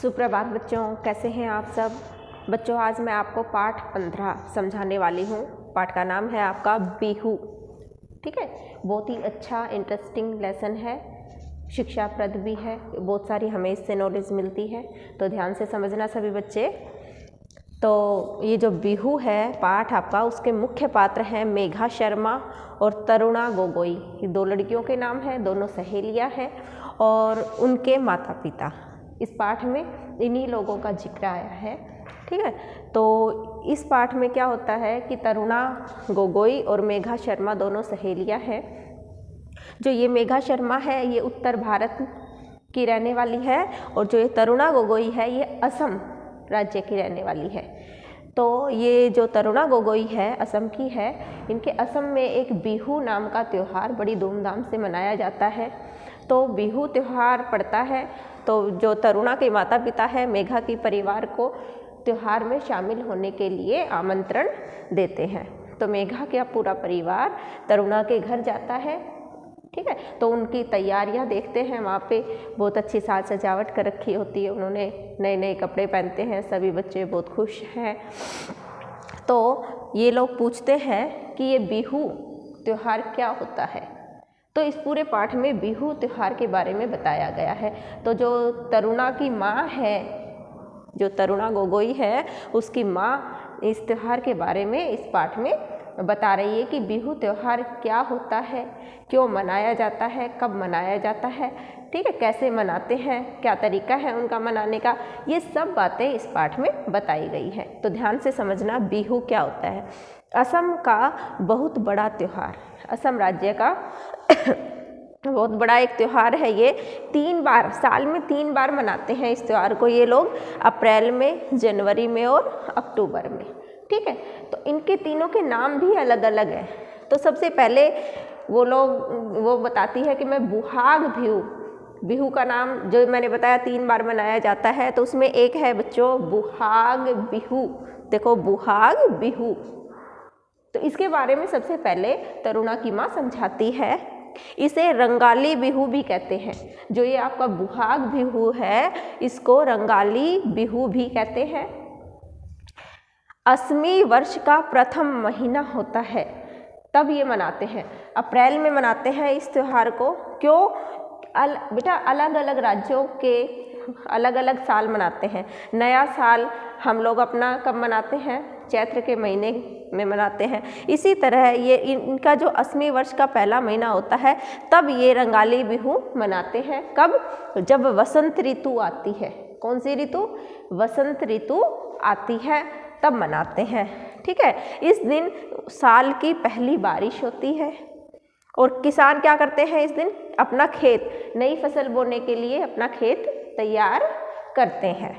सुप्रभात बच्चों, कैसे हैं आप सब। बच्चों, आज मैं आपको पाठ 15 समझाने वाली हूँ। पाठ का नाम है आपका बिहू। ठीक है, बहुत ही अच्छा इंटरेस्टिंग लेसन है, शिक्षाप्रद भी है, बहुत सारी हमें इससे नॉलेज मिलती है। तो ध्यान से समझना सभी बच्चे। तो ये जो बिहू है पाठ आपका, उसके मुख्य पात्र हैं मेघा शर्मा और तरुणा गोगोई। ये दो लड़कियों के नाम हैं, दोनों सहेलियां हैं और उनके माता पिता। इस पाठ में इन्हीं लोगों का जिक्र आया है। ठीक है, तो इस पाठ में क्या होता है कि तरुणा गोगोई और मेघा शर्मा दोनों सहेलियां हैं। जो ये मेघा शर्मा है ये उत्तर भारत की रहने वाली है और जो ये तरुणा गोगोई है ये असम राज्य की रहने वाली है। तो ये जो तरुणा गोगोई है असम की है, इनके असम में एक बिहू नाम का त्यौहार बड़ी धूमधाम से मनाया जाता है। तो बिहू त्यौहार पड़ता है तो जो तरुणा के माता पिता है मेघा की परिवार को त्यौहार में शामिल होने के लिए आमंत्रण देते हैं। तो मेघा का पूरा परिवार तरुणा के घर जाता है। ठीक है, तो उनकी तैयारियां देखते हैं। वहाँ पे बहुत अच्छी साज सजावट कर रखी होती है, उन्होंने नए नए कपड़े पहनते हैं, सभी बच्चे बहुत खुश हैं। तो ये लोग पूछते हैं कि ये बिहू त्यौहार क्या होता है। तो इस पूरे पाठ में बिहू त्यौहार के बारे में बताया गया है। तो जो तरुणा की माँ है, जो तरुणा गोगोई है, उसकी माँ इस त्यौहार के बारे में इस पाठ में बता रही है कि बिहू त्यौहार क्या होता है, क्यों मनाया जाता है, कब मनाया जाता है, ठीक है, कैसे मनाते हैं, क्या तरीका है उनका मनाने का, ये सब बातें इस पाठ में बताई गई है। तो ध्यान से समझना बिहू क्या होता है। असम का बहुत बड़ा त्यौहार, असम राज्य का बहुत बड़ा एक त्यौहार है। ये 3 बार साल में 3 बार मनाते हैं इस त्यौहार को ये लोग, अप्रैल में, जनवरी में और अक्टूबर में। ठीक है, तो इनके तीनों के नाम भी अलग अलग हैं। तो सबसे पहले वो बताती है कि मैं बुहाग बिहू, बिहू का नाम जो मैंने बताया 3 बार मनाया जाता है, तो उसमें एक है बच्चों बुहाग बिहू। देखो बुहाग बिहू, तो इसके बारे में सबसे पहले तरुणा की माँ समझाती है। इसे रंगाली बिहू भी कहते हैं। जो ये आपका बुहाग बिहू है इसको रंगाली बिहू भी कहते हैं। असमी वर्ष का प्रथम महीना होता है तब ये मनाते हैं, अप्रैल में मनाते हैं इस त्यौहार को। क्यों? बेटा अलग अलग राज्यों के अलग अलग साल मनाते हैं। नया साल हम लोग अपना कब मनाते हैं? चैत्र के महीने में मनाते हैं। इसी तरह ये इनका जो असमी वर्ष का पहला महीना होता है तब ये रंगाली बिहू मनाते हैं। कब? जब वसंत ऋतु आती है। कौन सी ऋतु? वसंत ऋतु आती है तब मनाते हैं। ठीक है, इस दिन साल की पहली बारिश होती है और किसान क्या करते हैं इस दिन? अपना खेत, नई फसल बोने के लिए अपना खेत तैयार करते हैं।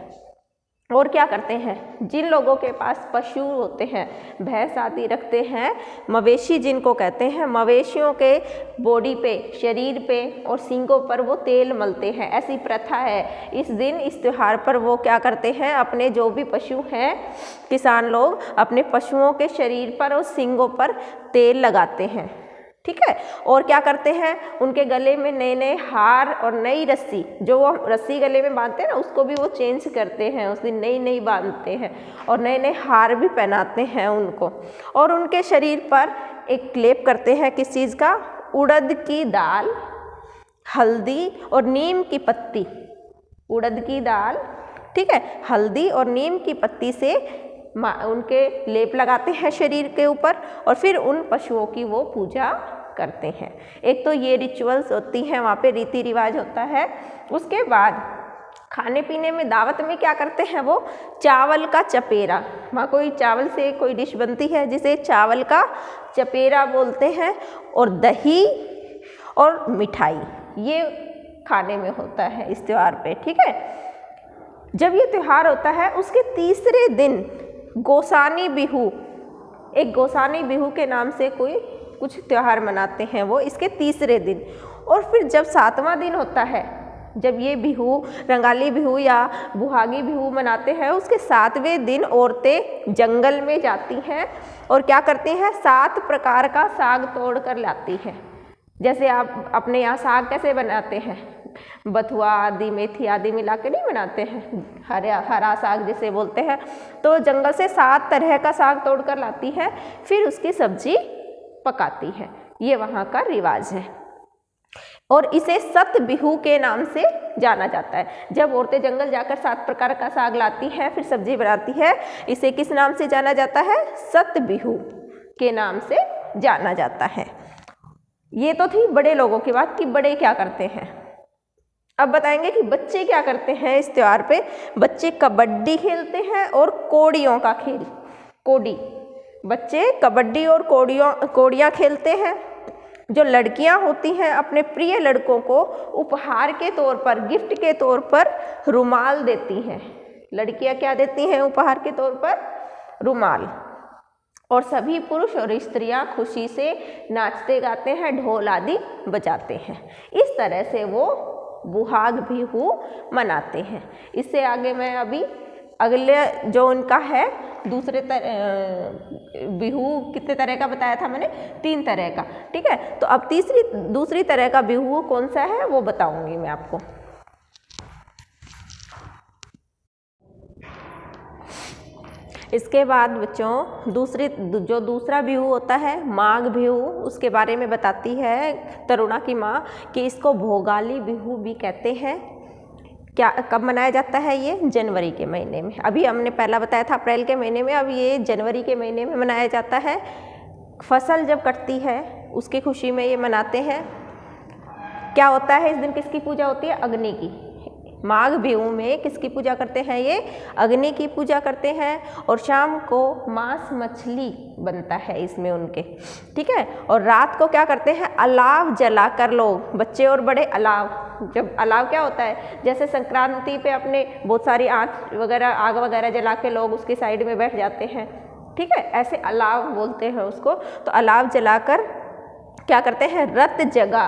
और क्या करते हैं? जिन लोगों के पास पशु होते हैं, भैंस आदि रखते हैं, मवेशी जिनको कहते हैं, मवेशियों के बॉडी पे, शरीर पे और सींगों पर वो तेल मलते हैं। ऐसी प्रथा है। इस दिन इस त्यौहार पर वो क्या करते हैं? अपने जो भी पशु हैं, किसान लोग अपने पशुओं के शरीर पर और सींगों पर तेल लगाते हैं। ठीक है, और क्या करते हैं? उनके गले में नए नए हार और नई रस्सी, जो वो रस्सी गले में बांधते हैं ना, उसको भी वो चेंज करते हैं, उस दिन नई नई बांधते हैं और नए नए हार भी पहनाते हैं उनको। और उनके शरीर पर एक लेप करते हैं, किस चीज़ का? उड़द की दाल, हल्दी और नीम की पत्ती। उड़द की दाल, ठीक है, हल्दी और नीम की पत्ती से उनके लेप लगाते हैं शरीर के ऊपर और फिर उन पशुओं की वो पूजा करते हैं। एक तो ये रिचुअल्स होती हैं, वहाँ पे रीति रिवाज होता है। उसके बाद खाने पीने में, दावत में क्या करते हैं? वो चावल का चपेरा, वहाँ कोई चावल से कोई डिश बनती है जिसे चावल का चपेरा बोलते हैं, और दही और मिठाई ये खाने में होता है इस त्यौहार पे। ठीक है, जब ये त्यौहार होता है उसके तीसरे दिन गोसानी बिहू, एक गोसानी बिहू के नाम से कोई कुछ त्यौहार मनाते हैं वो इसके तीसरे दिन। और फिर जब 7वां दिन होता है, जब ये बिहू, रंगाली बिहू या बुहागी बिहू मनाते हैं, उसके 7वें दिन औरतें जंगल में जाती हैं और क्या करती हैं? 7 प्रकार का साग तोड़ कर लाती हैं। जैसे आप अपने यहाँ साग कैसे बनाते हैं? बथुआ आदि, मेथी आदि मिला के नहीं बनाते हैं, हरा साग जिसे बोलते हैं। तो जंगल से 7 तरह का साग तोड़ कर लाती है, फिर उसकी सब्जी पकाती है। ये वहाँ का रिवाज है और इसे सत बिहू के नाम से जाना जाता है। जब औरतें जंगल जाकर 7 प्रकार का साग लाती हैं, फिर सब्जी बनाती है, इसे किस नाम से जाना जाता है? सत बिहू के नाम से जाना जाता है। ये तो थी बड़े लोगों की बात कि बड़े क्या करते हैं। अब बताएंगे कि बच्चे क्या करते हैं इस त्योहार पे। बच्चे कबड्डी खेलते हैं और कौड़ियों का खेल, कौड़ी, बच्चे कबड्डी और कौड़ियाँ खेलते हैं। जो लड़कियां होती हैं अपने प्रिय लड़कों को उपहार के तौर पर, गिफ्ट के तौर पर रुमाल देती हैं। लड़कियां क्या देती हैं उपहार के तौर पर? रुमाल। और सभी पुरुष और स्त्रियां खुशी से नाचते गाते हैं, ढोल आदि बजाते हैं। इस तरह से वो बुहाग बिहू मनाते हैं। इससे आगे मैं अभी अगले जो उनका है दूसरे बिहू कितने तरह का बताया था मैंने? 3 तरह का, ठीक है। तो अब दूसरी तरह का बिहू कौन सा है वो बताऊंगी मैं आपको। इसके बाद बच्चों जो दूसरा बिहू होता है माघ बिहू, उसके बारे में बताती है तरुणा की माँ कि इसको भोगाली बिहू भी कहते हैं। क्या कब मनाया जाता है ये? जनवरी के महीने में। अभी हमने पहला बताया था अप्रैल के महीने में, अब ये जनवरी के महीने में मनाया जाता है। फसल जब कटती है उसकी खुशी में ये मनाते हैं। क्या होता है इस दिन? किसकी पूजा होती है? अग्नि की। माघ बिहू में किसकी पूजा करते हैं? ये अग्नि की पूजा करते हैं। और शाम को मांस मछली बनता है इसमें उनके, ठीक है। और रात को क्या करते हैं? अलाव जलाकर लोग, बच्चे और बड़े, अलाव। जब अलाव क्या होता है? जैसे संक्रांति पे अपने बहुत सारी आग वगैरह जला के लोग उसकी साइड में बैठ जाते हैं, ठीक है, ऐसे अलाव बोलते हैं उसको। तो अलाव जलाकर क्या करते हैं? रत जगा।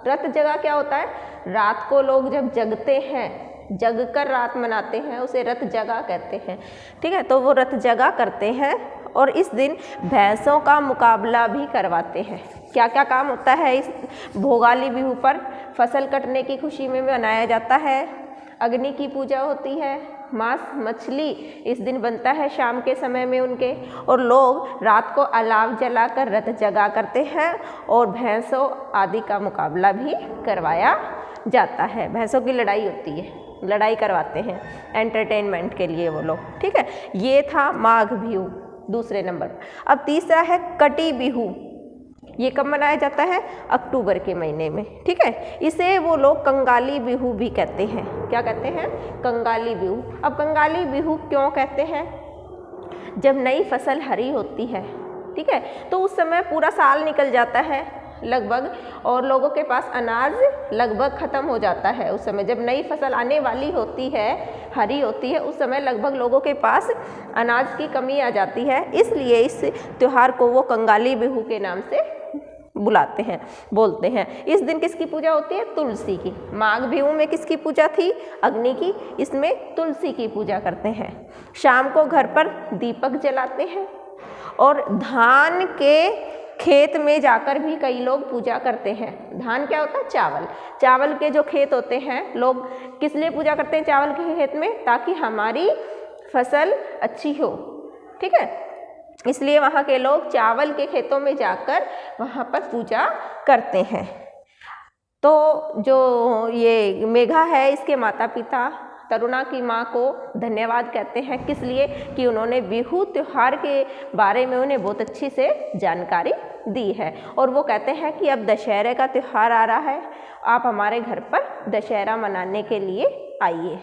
रत जगा क्या होता है? रात को लोग जब जगते हैं, जग कर रात मनाते हैं, उसे रत जगा कहते हैं, ठीक है। तो वो रत जगा करते हैं और इस दिन भैंसों का मुकाबला भी करवाते हैं। क्या क्या काम होता है इस भोगाली बिहू पर? फसल कटने की खुशी में मनाया जाता है, अग्नि की पूजा होती है, मांस मछली इस दिन बनता है शाम के समय में उनके, और लोग रात को अलाव जलाकर रत जगा करते हैं और भैंसों आदि का मुकाबला भी करवाया जाता है। भैंसों की लड़ाई होती है, लड़ाई करवाते हैं एंटरटेनमेंट के लिए वो लोग, ठीक है। ये था माघ बिहू दूसरे नंबर। अब तीसरा है कटी बिहू। ये कब मनाया जाता है? अक्टूबर के महीने में, ठीक है। इसे वो लोग कंगाली बिहू भी कहते हैं। क्या कहते हैं? कंगाली बिहू। अब कंगाली बिहू क्यों कहते हैं? जब नई फसल हरी होती है, ठीक है, तो उस समय पूरा साल निकल जाता है लगभग, और लोगों के पास अनाज लगभग ख़त्म हो जाता है। उस समय जब नई फसल आने वाली होती है, हरी होती है, उस समय लगभग लोगों के पास अनाज की कमी आ जाती है। इसलिए इस त्यौहार को वो कंगाली बिहू के नाम से बुलाते हैं, बोलते हैं। इस दिन किसकी पूजा होती है? तुलसी की। माघ बिहू में किसकी पूजा थी? अग्नि की। इसमें तुलसी की पूजा करते हैं। शाम को घर पर दीपक जलाते हैं और धान के खेत में जाकर भी कई लोग पूजा करते हैं। धान क्या होता है? चावल। चावल के जो खेत होते हैं, लोग किस लिए पूजा करते हैं चावल के खेत में? ताकि हमारी फसल अच्छी हो, ठीक है। इसलिए वहाँ के लोग चावल के खेतों में जाकर वहाँ पर पूजा करते हैं। तो जो ये मेघा है, इसके माता पिता तरुणा की माँ को धन्यवाद कहते हैं। किस लिए? कि उन्होंने बिहू त्यौहार के बारे में उन्हें बहुत अच्छी से जानकारी दी है। और वो कहते हैं कि अब दशहरे का त्यौहार आ रहा है, आप हमारे घर पर दशहरा मनाने के लिए आइए।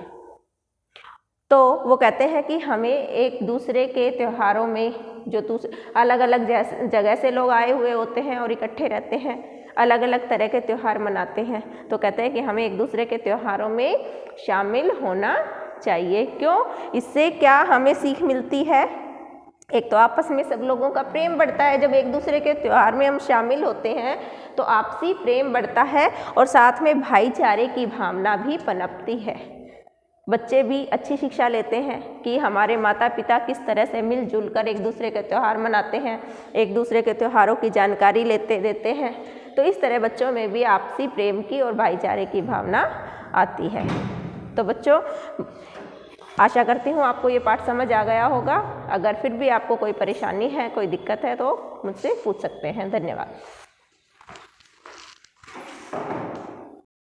तो वो कहते हैं कि हमें एक दूसरे के त्योहारों में जो अलग अलग जगह से लोग आए हुए होते हैं और इकट्ठे रहते हैं, अलग अलग तरह के त्यौहार मनाते हैं, तो कहते हैं कि हमें एक दूसरे के त्योहारों में शामिल होना चाहिए। क्यों? इससे क्या हमें सीख मिलती है? एक तो आपस में सब लोगों का प्रेम बढ़ता है। जब एक दूसरे के त्यौहार में हम शामिल होते हैं तो आपसी प्रेम बढ़ता है और साथ में भाईचारे की भावना भी पनपती है। बच्चे भी अच्छी शिक्षा लेते हैं कि हमारे माता पिता किस तरह से मिलजुल कर एक दूसरे के त्यौहार मनाते हैं, एक दूसरे के त्योहारों की जानकारी देते हैं, तो इस तरह बच्चों में भी आपसी प्रेम की और भाईचारे की भावना आती है। तो बच्चों, आशा करती हूँ आपको ये पाठ समझ आ गया होगा। अगर फिर भी आपको कोई परेशानी है, कोई दिक्कत है तो मुझसे पूछ सकते हैं। धन्यवाद।